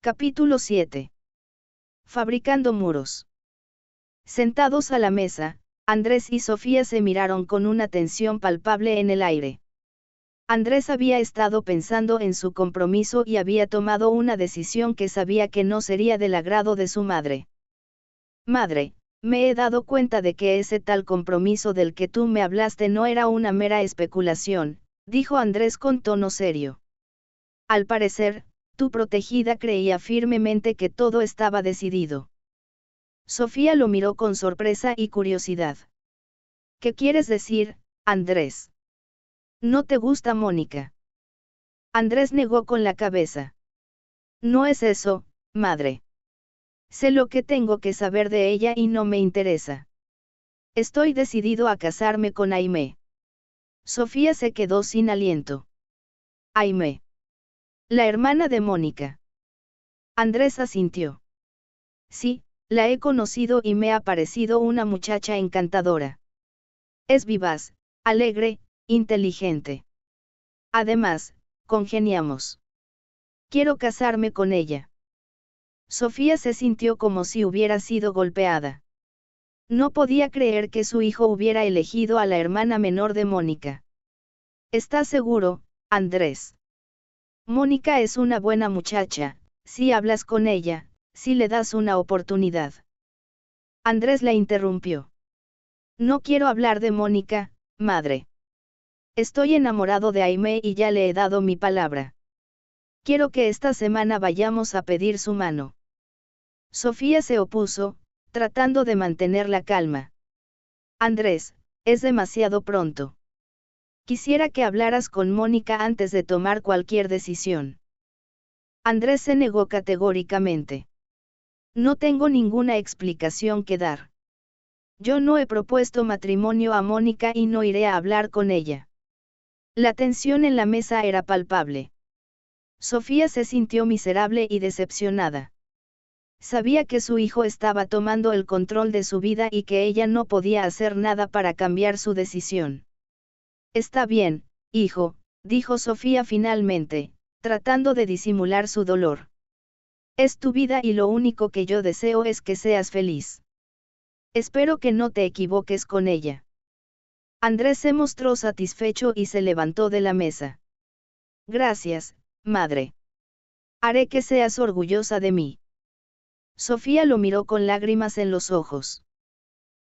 Capítulo 7. Fabricando muros. Sentados a la mesa, Andrés y Sofía se miraron con una tensión palpable en el aire. Andrés había estado pensando en su compromiso y había tomado una decisión que sabía que no sería del agrado de su madre. Madre, me he dado cuenta de que ese tal compromiso del que tú me hablaste no era una mera especulación, dijo Andrés con tono serio. Al parecer, tu protegida creía firmemente que todo estaba decidido. Sofía lo miró con sorpresa y curiosidad. ¿Qué quieres decir, Andrés? ¿No te gusta Mónica? Andrés negó con la cabeza. No es eso, madre. Sé lo que tengo que saber de ella y no me interesa. Estoy decidido a casarme con Aimé. Sofía se quedó sin aliento. Aimé. La hermana de Mónica. Andrés asintió. Sí, la he conocido y me ha parecido una muchacha encantadora. Es vivaz, alegre, inteligente. Además, congeniamos. Quiero casarme con ella. Sofía se sintió como si hubiera sido golpeada. No podía creer que su hijo hubiera elegido a la hermana menor de Mónica. ¿Estás seguro, Andrés? Mónica es una buena muchacha, si hablas con ella, si le das una oportunidad. Andrés la interrumpió. No quiero hablar de Mónica, madre. Estoy enamorado de Aimé y ya le he dado mi palabra. Quiero que esta semana vayamos a pedir su mano. Sofía se opuso, tratando de mantener la calma. Andrés, es demasiado pronto. Quisiera que hablaras con Mónica antes de tomar cualquier decisión. Andrés se negó categóricamente. No tengo ninguna explicación que dar. Yo no he propuesto matrimonio a Mónica y no iré a hablar con ella. La tensión en la mesa era palpable. Sofía se sintió miserable y decepcionada. Sabía que su hijo estaba tomando el control de su vida y que ella no podía hacer nada para cambiar su decisión. Está bien, hijo, dijo Sofía finalmente, tratando de disimular su dolor. Es tu vida y lo único que yo deseo es que seas feliz. Espero que no te equivoques con ella. Andrés se mostró satisfecho y se levantó de la mesa. Gracias, madre. Haré que seas orgullosa de mí. Sofía lo miró con lágrimas en los ojos.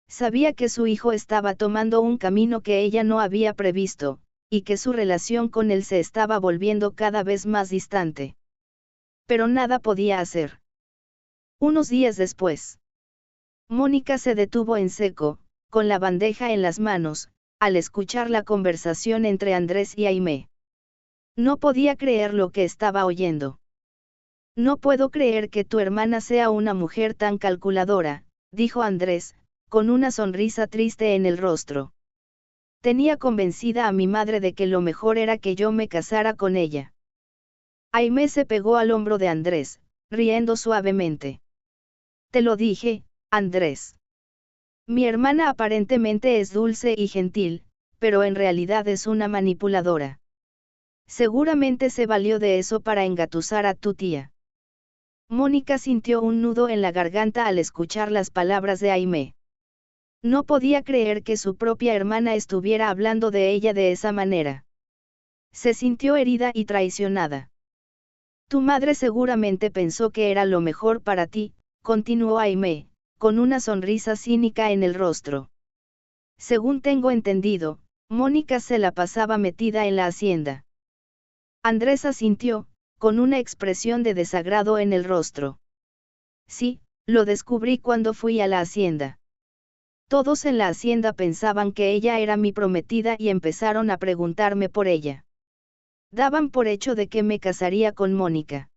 Sabía que su hijo estaba tomando un camino que ella no había previsto, y que su relación con él se estaba volviendo cada vez más distante. Pero nada podía hacer. Unos días después, Mónica se detuvo en seco, con la bandeja en las manos, al escuchar la conversación entre Andrés y Aimé. No podía creer lo que estaba oyendo. No puedo creer que tu hermana sea una mujer tan calculadora, dijo Andrés, con una sonrisa triste en el rostro. Tenía convencida a mi madre de que lo mejor era que yo me casara con ella. Aimé se pegó al hombro de Andrés, riendo suavemente. Te lo dije, Andrés. Mi hermana aparentemente es dulce y gentil, pero en realidad es una manipuladora. Seguramente se valió de eso para engatusar a tu tía. Mónica sintió un nudo en la garganta al escuchar las palabras de Aimé. No podía creer que su propia hermana estuviera hablando de ella de esa manera. Se sintió herida y traicionada. Tu madre seguramente pensó que era lo mejor para ti, continuó Aimé, con una sonrisa cínica en el rostro. Según tengo entendido, Mónica se la pasaba metida en la hacienda. Andrés asintió, con una expresión de desagrado en el rostro. Sí, lo descubrí cuando fui a la hacienda. Todos en la hacienda pensaban que ella era mi prometida y empezaron a preguntarme por ella. Daban por hecho de que me casaría con Mónica.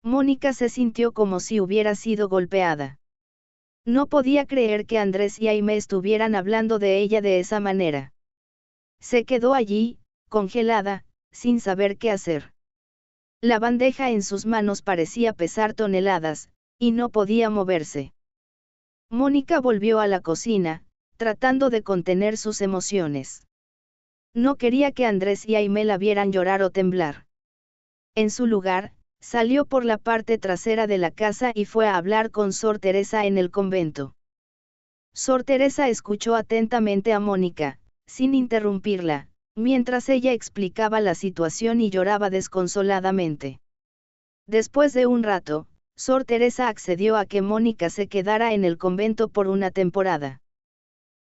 Mónica se sintió como si hubiera sido golpeada. No podía creer que Andrés y Aimé estuvieran hablando de ella de esa manera. Se quedó allí, congelada, sin saber qué hacer. La bandeja en sus manos parecía pesar toneladas, y no podía moverse. Mónica volvió a la cocina, tratando de contener sus emociones. No quería que Andrés y Aimé la vieran llorar o temblar. En su lugar, salió por la parte trasera de la casa y fue a hablar con Sor Teresa en el convento. Sor Teresa escuchó atentamente a Mónica, sin interrumpirla, mientras ella explicaba la situación y lloraba desconsoladamente. Después de un rato, Sor Teresa accedió a que Mónica se quedara en el convento por una temporada.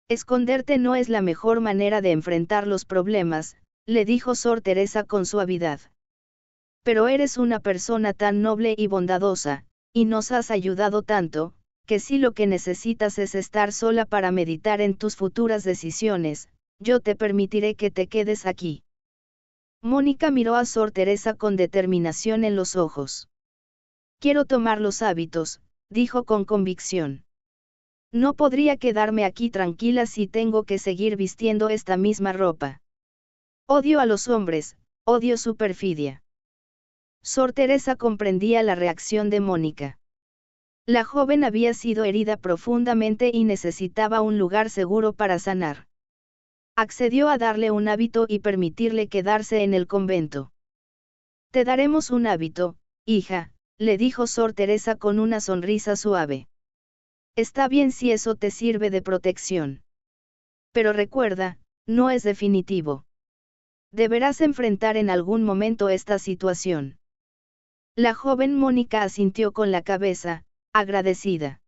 Esconderte no es la mejor manera de enfrentar los problemas, le dijo Sor Teresa con suavidad. Pero eres una persona tan noble y bondadosa, y nos has ayudado tanto, que si lo que necesitas es estar sola para meditar en tus futuras decisiones, yo te permitiré que te quedes aquí. Mónica miró a Sor Teresa con determinación en los ojos. Quiero tomar los hábitos, dijo con convicción. No podría quedarme aquí tranquila si tengo que seguir vistiendo esta misma ropa. Odio a los hombres, odio su perfidia. Sor Teresa comprendía la reacción de Mónica. La joven había sido herida profundamente y necesitaba un lugar seguro para sanar. Accedió a darle un hábito y permitirle quedarse en el convento. Te daremos un hábito, hija, le dijo Sor Teresa con una sonrisa suave. Está bien si eso te sirve de protección. Pero recuerda, no es definitivo. Deberás enfrentar en algún momento esta situación. La joven Mónica asintió con la cabeza, agradecida.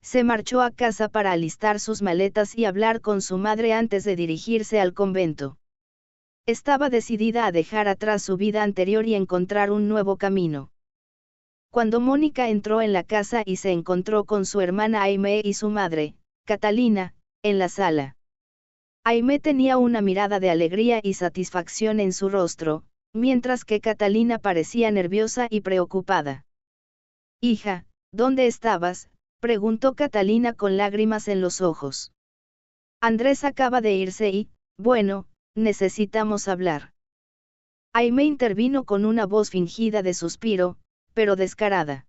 Se marchó a casa para alistar sus maletas y hablar con su madre antes de dirigirse al convento. Estaba decidida a dejar atrás su vida anterior y encontrar un nuevo camino. Cuando Mónica entró en la casa y se encontró con su hermana Aimé y su madre, Catalina, en la sala. Aimé tenía una mirada de alegría y satisfacción en su rostro, mientras que Catalina parecía nerviosa y preocupada. Hija, ¿dónde estabas?, preguntó Catalina con lágrimas en los ojos. Andrés acaba de irse y, bueno, necesitamos hablar. Aimé intervino con una voz fingida de suspiro, pero descarada.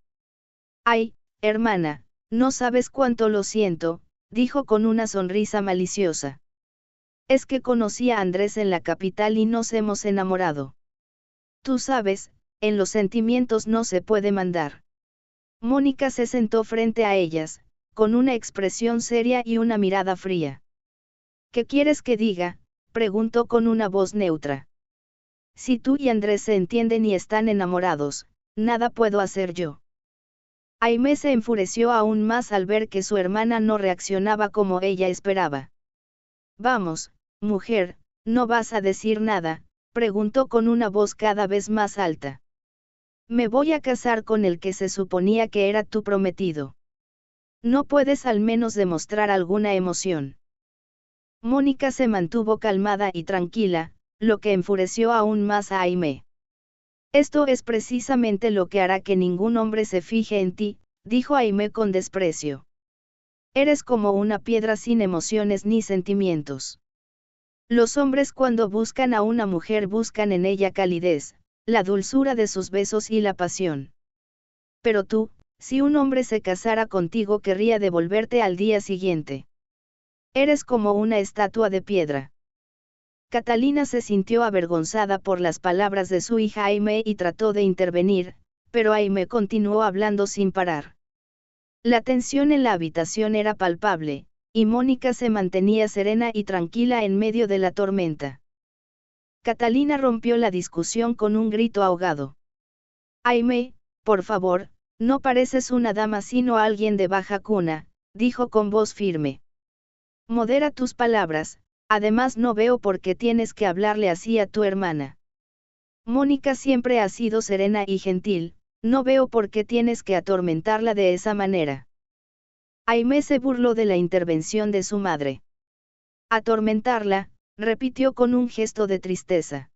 Ay, hermana, no sabes cuánto lo siento, dijo con una sonrisa maliciosa. Es que conocí a Andrés en la capital y nos hemos enamorado. Tú sabes, en los sentimientos no se puede mandar. Mónica se sentó frente a ellas, con una expresión seria y una mirada fría. ¿Qué quieres que diga?, preguntó con una voz neutra. Si tú y Andrés se entienden y están enamorados, nada puedo hacer yo. Aimé se enfureció aún más al ver que su hermana no reaccionaba como ella esperaba. Vamos, mujer, ¿no vas a decir nada?, preguntó con una voz cada vez más alta. Me voy a casar con el que se suponía que era tu prometido. ¿No puedes al menos demostrar alguna emoción? Mónica se mantuvo calmada y tranquila, lo que enfureció aún más a Aimé. Esto es precisamente lo que hará que ningún hombre se fije en ti, dijo Aimé con desprecio. Eres como una piedra sin emociones ni sentimientos. Los hombres cuando buscan a una mujer buscan en ella calidez, la dulzura de sus besos y la pasión. Pero tú, si un hombre se casara contigo querría devolverte al día siguiente. Eres como una estatua de piedra. Catalina se sintió avergonzada por las palabras de su hija Aimé y trató de intervenir, pero Aimé continuó hablando sin parar. La tensión en la habitación era palpable, y Mónica se mantenía serena y tranquila en medio de la tormenta. Catalina rompió la discusión con un grito ahogado. Aimé, por favor, no pareces una dama sino alguien de baja cuna, dijo con voz firme. Modera tus palabras, además no veo por qué tienes que hablarle así a tu hermana. Mónica siempre ha sido serena y gentil, no veo por qué tienes que atormentarla de esa manera. Aimé se burló de la intervención de su madre. Atormentarla, repitió con un gesto de tristeza.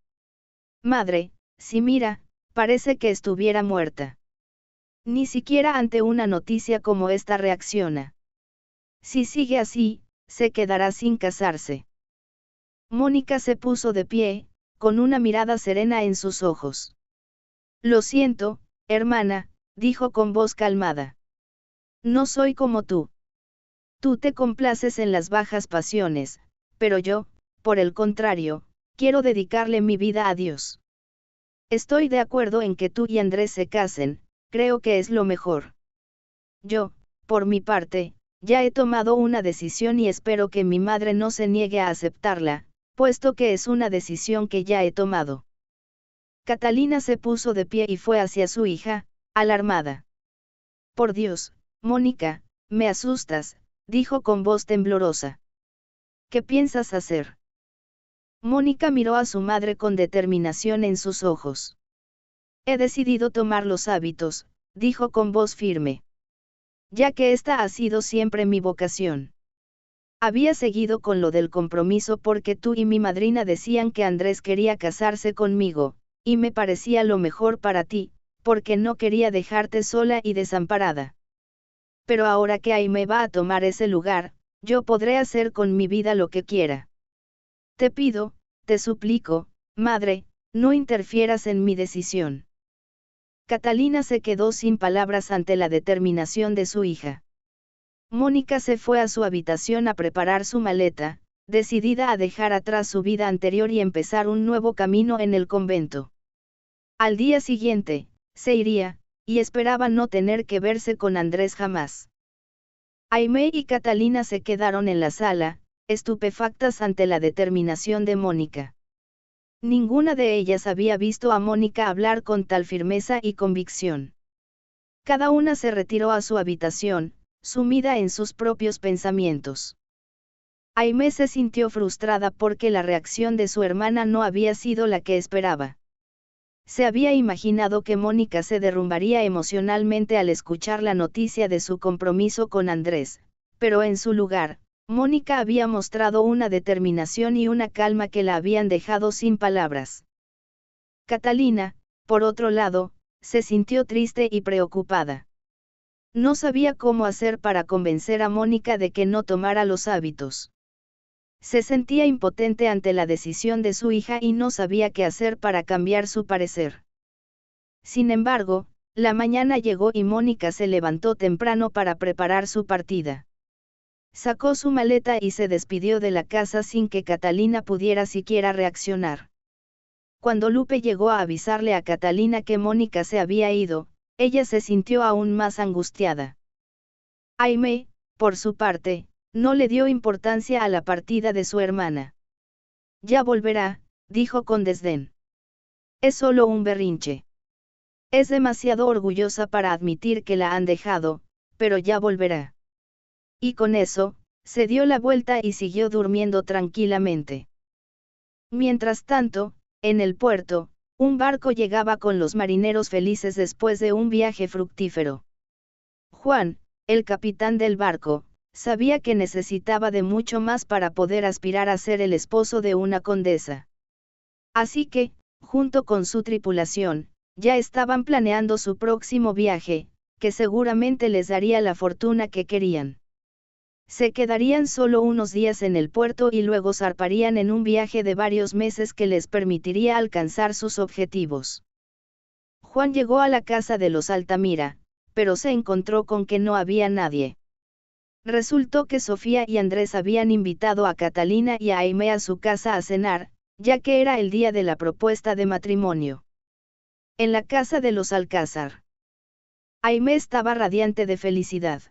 Madre, si mira, parece que estuviera muerta. Ni siquiera ante una noticia como esta reacciona. Si sigue así, se quedará sin casarse. Mónica se puso de pie, con una mirada serena en sus ojos. Lo siento, hermana, dijo con voz calmada. No soy como tú. Tú te complaces en las bajas pasiones, pero yo, por el contrario, quiero dedicarle mi vida a Dios. Estoy de acuerdo en que tú y Andrés se casen, creo que es lo mejor. Yo, por mi parte, ya he tomado una decisión y espero que mi madre no se niegue a aceptarla, puesto que es una decisión que ya he tomado. Catalina se puso de pie y fue hacia su hija, alarmada. Por Dios, Mónica, me asustas, dijo con voz temblorosa. ¿Qué piensas hacer? Mónica miró a su madre con determinación en sus ojos. He decidido tomar los hábitos, dijo con voz firme. Ya que esta ha sido siempre mi vocación. Había seguido con lo del compromiso porque tú y mi madrina decían que Andrés quería casarse conmigo, y me parecía lo mejor para ti, porque no quería dejarte sola y desamparada. Pero ahora que Aimé va a tomar ese lugar, yo podré hacer con mi vida lo que quiera. Te pido, te suplico, madre, no interfieras en mi decisión. Catalina se quedó sin palabras ante la determinación de su hija. Mónica se fue a su habitación a preparar su maleta, decidida a dejar atrás su vida anterior y empezar un nuevo camino en el convento. Al día siguiente, se iría, y esperaba no tener que verse con Andrés jamás. Aimé y Catalina se quedaron en la sala, estupefactas ante la determinación de Mónica. Ninguna de ellas había visto a Mónica hablar con tal firmeza y convicción. Cada una se retiró a su habitación, sumida en sus propios pensamientos. Aimé se sintió frustrada porque la reacción de su hermana no había sido la que esperaba. Se había imaginado que Mónica se derrumbaría emocionalmente al escuchar la noticia de su compromiso con Andrés, pero en su lugar, Mónica había mostrado una determinación y una calma que la habían dejado sin palabras. Catalina, por otro lado, se sintió triste y preocupada. No sabía cómo hacer para convencer a Mónica de que no tomara los hábitos. Se sentía impotente ante la decisión de su hija y no sabía qué hacer para cambiar su parecer. Sin embargo, la mañana llegó y Mónica se levantó temprano para preparar su partida. Sacó su maleta y se despidió de la casa sin que Catalina pudiera siquiera reaccionar. Cuando Lupe llegó a avisarle a Catalina que Mónica se había ido, ella se sintió aún más angustiada. Aimé, por su parte, no le dio importancia a la partida de su hermana. Ya volverá, dijo con desdén. Es solo un berrinche. Es demasiado orgullosa para admitir que la han dejado, pero ya volverá. Y con eso, se dio la vuelta y siguió durmiendo tranquilamente. Mientras tanto, en el puerto, un barco llegaba con los marineros felices después de un viaje fructífero. Juan, el capitán del barco, sabía que necesitaba de mucho más para poder aspirar a ser el esposo de una condesa. Así que, junto con su tripulación, ya estaban planeando su próximo viaje, que seguramente les daría la fortuna que querían. Se quedarían solo unos días en el puerto y luego zarparían en un viaje de varios meses que les permitiría alcanzar sus objetivos. Juan llegó a la casa de los Altamira, pero se encontró con que no había nadie. Resultó que Sofía y Andrés habían invitado a Catalina y a Aimé a su casa a cenar, ya que era el día de la propuesta de matrimonio. En la casa de los Alcázar. Aimé estaba radiante de felicidad.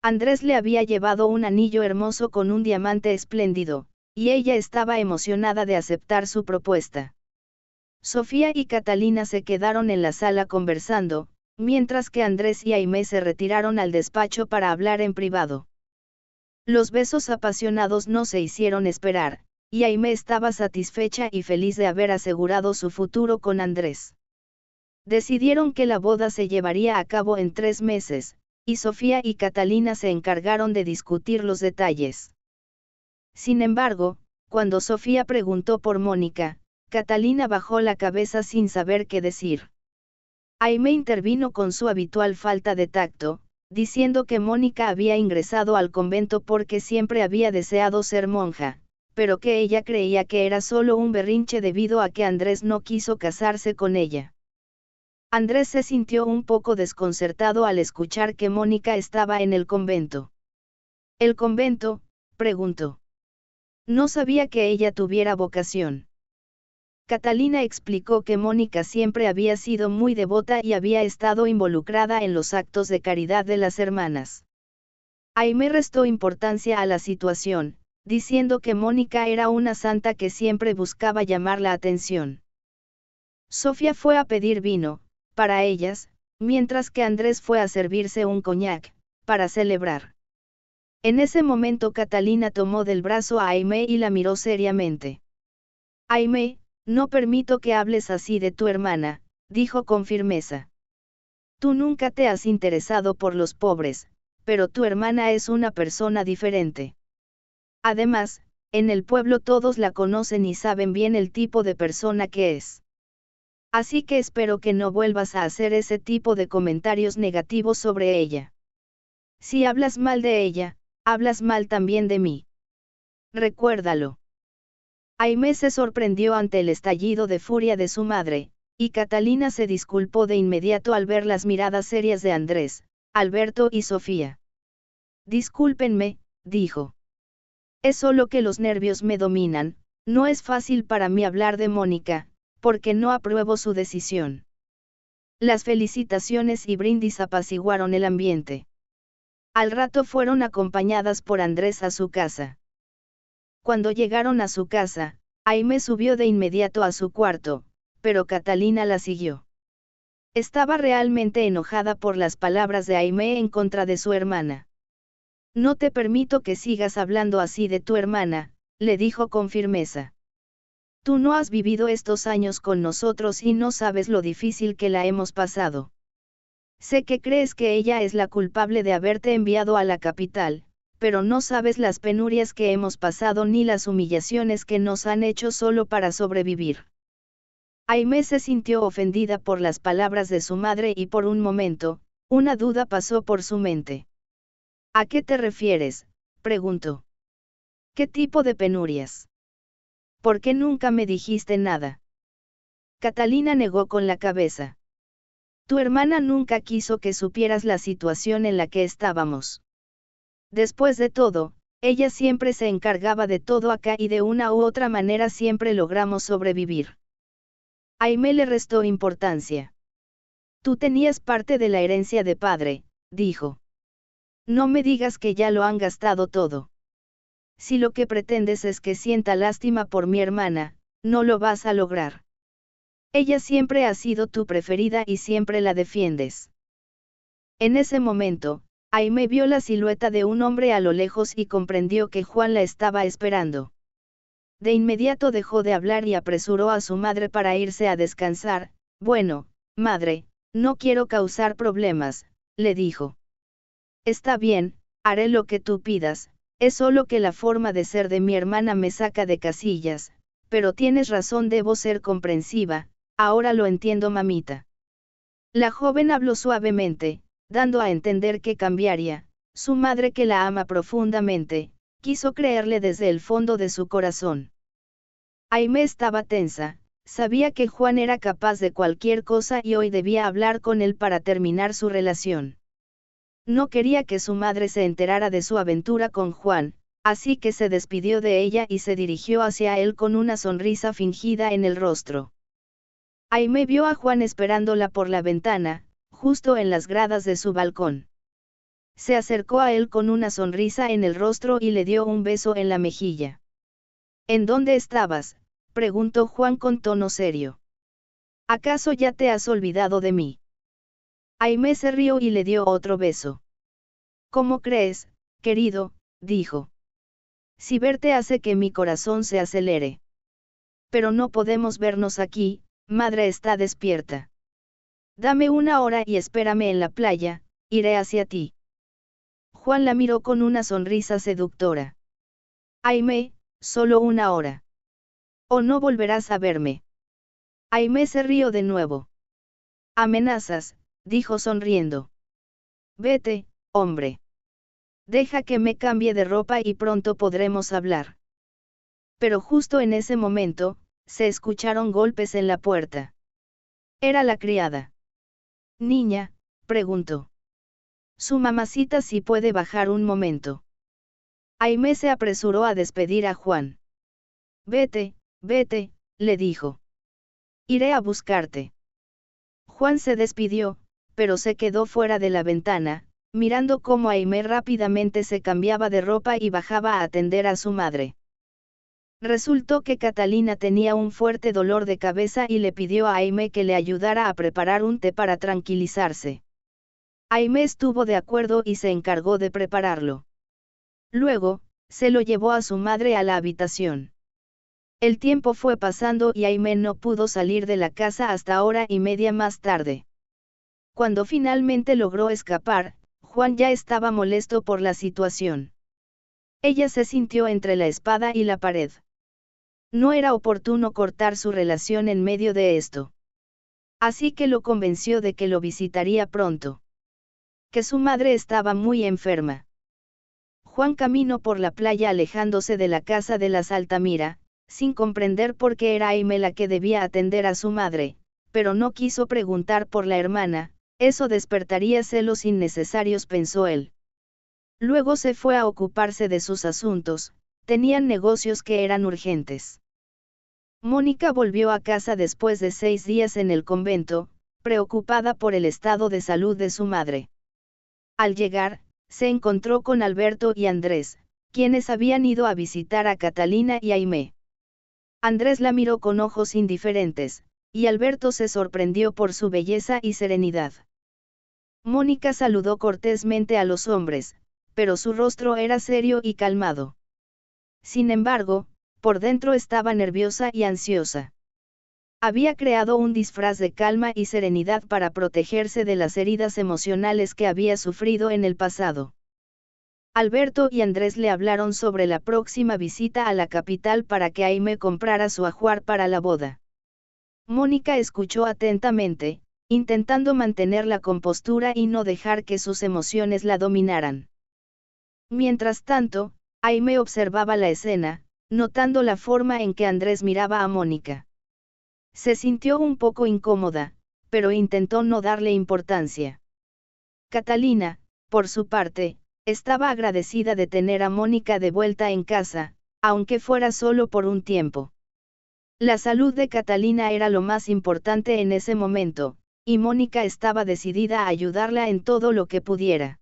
Andrés le había llevado un anillo hermoso con un diamante espléndido, y ella estaba emocionada de aceptar su propuesta. Sofía y Catalina se quedaron en la sala conversando, mientras que Andrés y Aimé se retiraron al despacho para hablar en privado. Los besos apasionados no se hicieron esperar, y Aimé estaba satisfecha y feliz de haber asegurado su futuro con Andrés. Decidieron que la boda se llevaría a cabo en 3 meses, y Sofía y Catalina se encargaron de discutir los detalles. Sin embargo, cuando Sofía preguntó por Mónica, Catalina bajó la cabeza sin saber qué decir. Aimé intervino con su habitual falta de tacto, diciendo que Mónica había ingresado al convento porque siempre había deseado ser monja, pero que ella creía que era solo un berrinche debido a que Andrés no quiso casarse con ella. Andrés se sintió un poco desconcertado al escuchar que Mónica estaba en el convento. ¿El convento?, preguntó. No sabía que ella tuviera vocación. Catalina explicó que Mónica siempre había sido muy devota y había estado involucrada en los actos de caridad de las hermanas. Aimé restó importancia a la situación, diciendo que Mónica era una santa que siempre buscaba llamar la atención. Sofía fue a pedir vino, para ellas, mientras que Andrés fue a servirse un coñac, para celebrar. En ese momento Catalina tomó del brazo a Aimé y la miró seriamente. Aimé, no permito que hables así de tu hermana, dijo con firmeza. Tú nunca te has interesado por los pobres, pero tu hermana es una persona diferente. Además, en el pueblo todos la conocen y saben bien el tipo de persona que es. Así que espero que no vuelvas a hacer ese tipo de comentarios negativos sobre ella. Si hablas mal de ella, hablas mal también de mí. Recuérdalo. Aimé se sorprendió ante el estallido de furia de su madre, y Catalina se disculpó de inmediato al ver las miradas serias de Andrés, Alberto y Sofía. Discúlpenme, dijo. Es solo que los nervios me dominan, no es fácil para mí hablar de Mónica, porque no apruebo su decisión. Las felicitaciones y brindis apaciguaron el ambiente. Al rato fueron acompañadas por Andrés a su casa. Cuando llegaron a su casa, Aimé subió de inmediato a su cuarto, pero Catalina la siguió. Estaba realmente enojada por las palabras de Aimé en contra de su hermana. No te permito que sigas hablando así de tu hermana, le dijo con firmeza. Tú no has vivido estos años con nosotros y no sabes lo difícil que la hemos pasado. Sé que crees que ella es la culpable de haberte enviado a la capital, pero no sabes las penurias que hemos pasado ni las humillaciones que nos han hecho solo para sobrevivir. Aimé se sintió ofendida por las palabras de su madre y por un momento, una duda pasó por su mente. ¿A qué te refieres?, preguntó. ¿Qué tipo de penurias? ¿Por qué nunca me dijiste nada? Catalina negó con la cabeza. Tu hermana nunca quiso que supieras la situación en la que estábamos. Después de todo, ella siempre se encargaba de todo acá y de una u otra manera siempre logramos sobrevivir. Aimé le restó importancia. Tú tenías parte de la herencia de padre, dijo. No me digas que ya lo han gastado todo. Si lo que pretendes es que sienta lástima por mi hermana, no lo vas a lograr. Ella siempre ha sido tu preferida y siempre la defiendes. En ese momento, Aimé vio la silueta de un hombre a lo lejos y comprendió que Juan la estaba esperando. De inmediato dejó de hablar y apresuró a su madre para irse a descansar. Bueno, madre, no quiero causar problemas, le dijo. Está bien, haré lo que tú pidas, es solo que la forma de ser de mi hermana me saca de casillas, pero tienes razón, debo ser comprensiva, ahora lo entiendo, mamita. La joven habló suavemente, dando a entender que cambiaría. Su madre, que la ama profundamente, quiso creerle desde el fondo de su corazón. Aimé estaba tensa, sabía que Juan era capaz de cualquier cosa y hoy debía hablar con él para terminar su relación. No quería que su madre se enterara de su aventura con Juan, así que se despidió de ella y se dirigió hacia él con una sonrisa fingida en el rostro. Aimé vio a Juan esperándola por la ventana, justo en las gradas de su balcón. Se acercó a él con una sonrisa en el rostro y le dio un beso en la mejilla. ¿En dónde estabas?, preguntó Juan con tono serio. ¿Acaso ya te has olvidado de mí? Aimé se rió y le dio otro beso. ¿Cómo crees, querido?, dijo. Si verte hace que mi corazón se acelere. Pero no podemos vernos aquí, madre está despierta. Dame una hora y espérame en la playa, iré hacia ti. Juan la miró con una sonrisa seductora. Aimé, solo una hora. ¿O no volverás a verme? Aimé se rió de nuevo. Amenazas, dijo sonriendo. Vete, hombre. Deja que me cambie de ropa y pronto podremos hablar. Pero justo en ese momento, se escucharon golpes en la puerta. Era la criada. Niña, preguntó. Su mamacita si puede bajar un momento. Aimé se apresuró a despedir a Juan. Vete, vete, le dijo. Iré a buscarte. Juan se despidió, pero se quedó fuera de la ventana, mirando cómo Aimé rápidamente se cambiaba de ropa y bajaba a atender a su madre. Resultó que Catalina tenía un fuerte dolor de cabeza y le pidió a Aimé que le ayudara a preparar un té para tranquilizarse. Aimé estuvo de acuerdo y se encargó de prepararlo. Luego, se lo llevó a su madre a la habitación. El tiempo fue pasando y Aimé no pudo salir de la casa hasta hora y media más tarde. Cuando finalmente logró escapar, Juan ya estaba molesto por la situación. Ella se sintió entre la espada y la pared. No era oportuno cortar su relación en medio de esto. Así que lo convenció de que lo visitaría pronto. Que su madre estaba muy enferma. Juan caminó por la playa alejándose de la casa de las Altamira, sin comprender por qué era Aimé la que debía atender a su madre, pero no quiso preguntar por la hermana, eso despertaría celos innecesarios, pensó él. Luego se fue a ocuparse de sus asuntos, tenían negocios que eran urgentes. Mónica volvió a casa después de 6 días en el convento, preocupada por el estado de salud de su madre. Al llegar, se encontró con Alberto y Andrés, quienes habían ido a visitar a Catalina y Aimé. Andrés la miró con ojos indiferentes, y Alberto se sorprendió por su belleza y serenidad. Mónica saludó cortésmente a los hombres, pero su rostro era serio y calmado. Sin embargo, por dentro estaba nerviosa y ansiosa. Había creado un disfraz de calma y serenidad para protegerse de las heridas emocionales que había sufrido en el pasado. Alberto y Andrés le hablaron sobre la próxima visita a la capital para que Aimé comprara su ajuar para la boda. Mónica escuchó atentamente, intentando mantener la compostura y no dejar que sus emociones la dominaran. Mientras tanto, Aimé observaba la escena, notando la forma en que Andrés miraba a Mónica. Se sintió un poco incómoda, pero intentó no darle importancia. Catalina, por su parte, estaba agradecida de tener a Mónica de vuelta en casa, aunque fuera solo por un tiempo. La salud de Catalina era lo más importante en ese momento, y Mónica estaba decidida a ayudarla en todo lo que pudiera.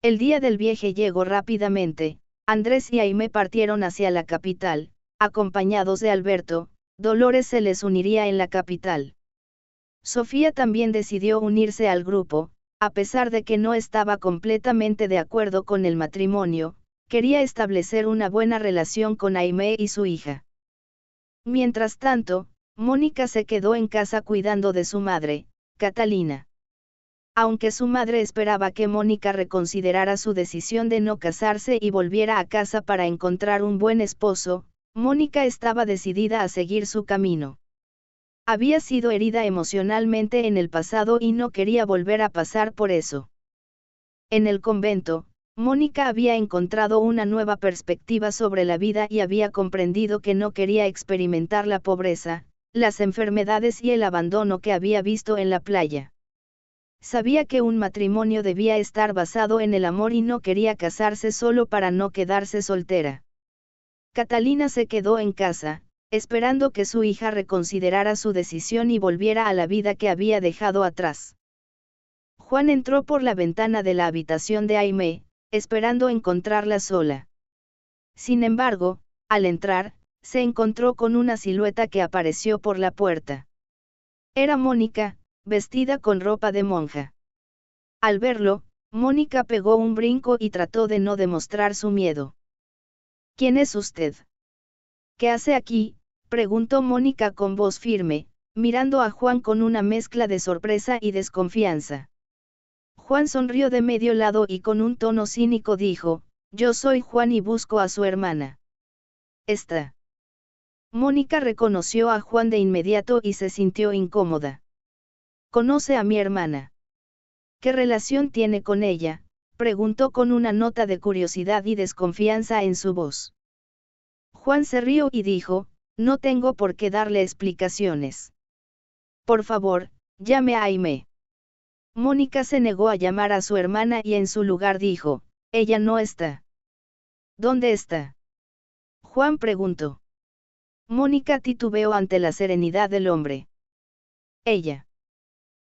El día del viaje llegó rápidamente, Andrés y Aimé partieron hacia la capital, acompañados de Alberto. Dolores se les uniría en la capital. Sofía también decidió unirse al grupo, a pesar de que no estaba completamente de acuerdo con el matrimonio, quería establecer una buena relación con Aimé y su hija. Mientras tanto, Mónica se quedó en casa cuidando de su madre, Catalina. Aunque su madre esperaba que Mónica reconsiderara su decisión de no casarse y volviera a casa para encontrar un buen esposo, Mónica estaba decidida a seguir su camino. Había sido herida emocionalmente en el pasado y no quería volver a pasar por eso. En el convento, Mónica había encontrado una nueva perspectiva sobre la vida y había comprendido que no quería experimentar la pobreza, las enfermedades y el abandono que había visto en la playa. Sabía que un matrimonio debía estar basado en el amor y no quería casarse solo para no quedarse soltera. Catalina se quedó en casa, esperando que su hija reconsiderara su decisión y volviera a la vida que había dejado atrás. Juan entró por la ventana de la habitación de Aimé, esperando encontrarla sola. Sin embargo, al entrar, se encontró con una silueta que apareció por la puerta. Era Mónica, vestida con ropa de monja. Al verlo, Mónica pegó un brinco y trató de no demostrar su miedo. ¿Quién es usted? ¿Qué hace aquí?, preguntó Mónica con voz firme, mirando a Juan con una mezcla de sorpresa y desconfianza. Juan sonrió de medio lado y con un tono cínico dijo, yo soy Juan y busco a su hermana. ¿Está? Mónica reconoció a Juan de inmediato y se sintió incómoda. ¿Conoce a mi hermana? ¿Qué relación tiene con ella?, preguntó con una nota de curiosidad y desconfianza en su voz. Juan se rió y dijo, no tengo por qué darle explicaciones. Por favor, llame a Aimé. Mónica se negó a llamar a su hermana y en su lugar dijo, ella no está. ¿Dónde está? Juan preguntó. Mónica titubeó ante la serenidad del hombre. Ella.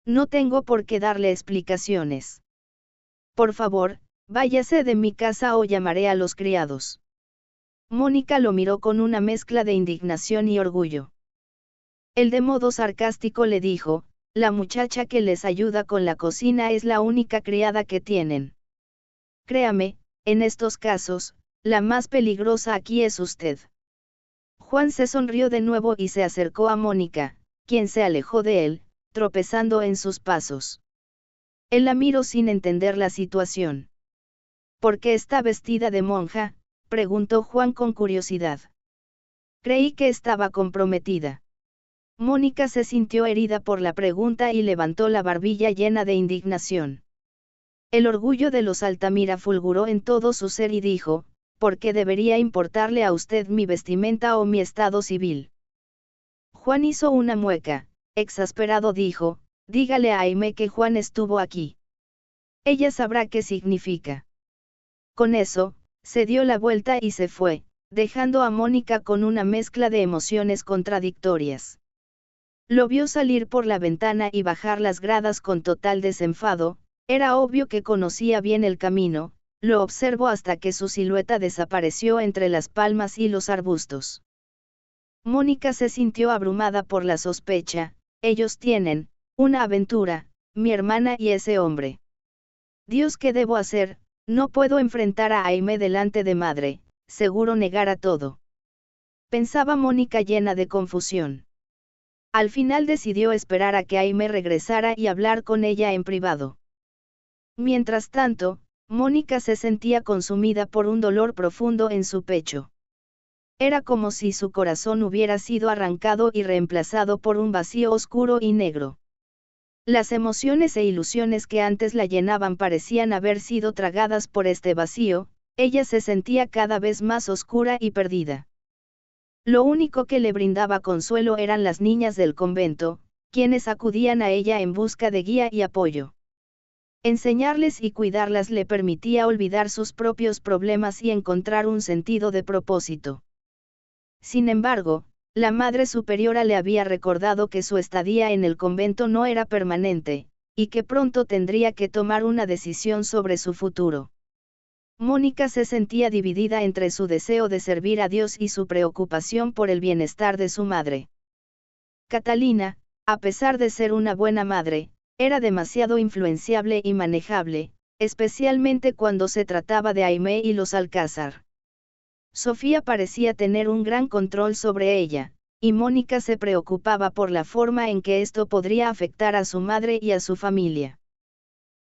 No tengo por qué darle explicaciones. Por favor, váyase de mi casa o llamaré a los criados. Mónica lo miró con una mezcla de indignación y orgullo. Él de modo sarcástico le dijo, la muchacha que les ayuda con la cocina es la única criada que tienen. Créame, en estos casos, la más peligrosa aquí es usted. Juan se sonrió de nuevo y se acercó a Mónica, quien se alejó de él, tropezando en sus pasos. Él la miró sin entender la situación. ¿Por qué está vestida de monja?, preguntó Juan con curiosidad. Creí que estaba comprometida. Mónica se sintió herida por la pregunta y levantó la barbilla llena de indignación. El orgullo de los Altamira fulguró en todo su ser y dijo, ¿por qué debería importarle a usted mi vestimenta o mi estado civil? Juan hizo una mueca, exasperado dijo, dígale a Aimé que Juan estuvo aquí. Ella sabrá qué significa. Con eso, se dio la vuelta y se fue, dejando a Mónica con una mezcla de emociones contradictorias. Lo vio salir por la ventana y bajar las gradas con total desenfado, era obvio que conocía bien el camino, lo observó hasta que su silueta desapareció entre las palmas y los arbustos. Mónica se sintió abrumada por la sospecha, ellos tienen, una aventura, mi hermana y ese hombre. Dios, ¿qué debo hacer? No puedo enfrentar a Aimé delante de madre, seguro negará todo. Pensaba Mónica llena de confusión. Al final decidió esperar a que Aimé regresara y hablar con ella en privado. Mientras tanto, Mónica se sentía consumida por un dolor profundo en su pecho. Era como si su corazón hubiera sido arrancado y reemplazado por un vacío oscuro y negro. Las emociones e ilusiones que antes la llenaban parecían haber sido tragadas por este vacío, ella se sentía cada vez más oscura y perdida. Lo único que le brindaba consuelo eran las niñas del convento, quienes acudían a ella en busca de guía y apoyo. Enseñarles y cuidarlas le permitía olvidar sus propios problemas y encontrar un sentido de propósito. Sin embargo, la Madre Superiora le había recordado que su estadía en el convento no era permanente, y que pronto tendría que tomar una decisión sobre su futuro. Mónica se sentía dividida entre su deseo de servir a Dios y su preocupación por el bienestar de su madre. Catalina, a pesar de ser una buena madre, era demasiado influenciable y manejable, especialmente cuando se trataba de Aimé y los Alcázar. Sofía parecía tener un gran control sobre ella, y Mónica se preocupaba por la forma en que esto podría afectar a su madre y a su familia.